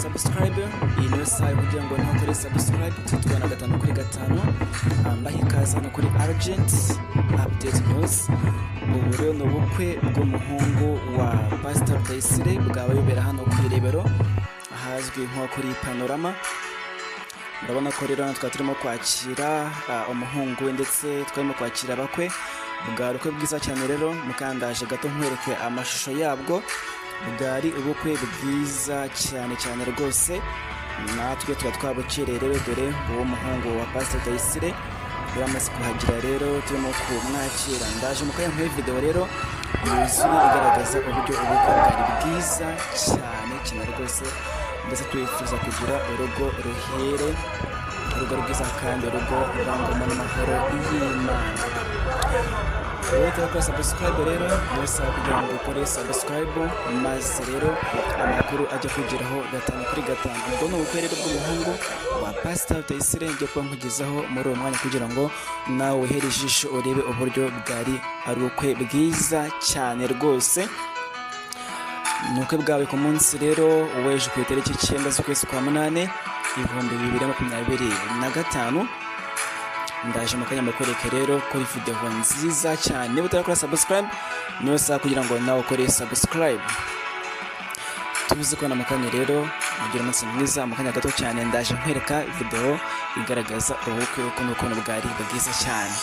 subscribe ino sayo kugira ngo ntakore subscribe tutwana gatanu kuri gatanu ambaye ikaza no kuri urgent update news. Ubu rero ni ubukwe bw'umuhungu wa Pastor Rutayisire bwawe bibera hano ku Rebero ahazwi nko kuri Panorama. Urabona ko rero natwe turimo kwakira umuhungu ndetse twarimo kwakira abakwe bwarukwe bwiza cyane. Rero mukandaje gato nkwereke amashusho yabwo. Bwari ubukwe bwiza cyane rwose, natwe tuba twabukererewe dore uwo muhungu wa Pastor Rutayisire yaramaze kuhagira. Rero turimo kumwakira, ndaje mukaya nk'iyi video rero yuzuye igaragaza uburyo ubukwe bwari bwiza cyane rwose, ndetse twifuza kugira urugo ruhere, urugo rwiza kandi urugo rurangwamo n'amahoro y'Imana. Wowe turakora subscribe rero ndasaba kugira ngo ukore subscribe maze rero amakuru ajya kugeraho gatanu kuri gatanu. Ubwo ni ubukwe rero bw'umuhungu wa Pastor Rutayisire ngiye kuba nkugezaho muri uwo mwanya kugira ngo nawe uhere ijisho urebe uburyo bwari ari ubukwe bwiza cyane rwose. Ni ubukwe bwawe ku munsi rero weje ku itariki 9 z'ukwezi kwa 8 2025. Ndaje mukanya makwereke rero kuri video nziza cyane. Niba utarakora subscribe niyo saa kugira ngo nawe ukore subscribe. Tubize ko namakanya rero mugira umunsi mwiza. Mukanya gato cyane ndaje nkwereka video igaragaza ubukwe uko bwari bwiza cyane.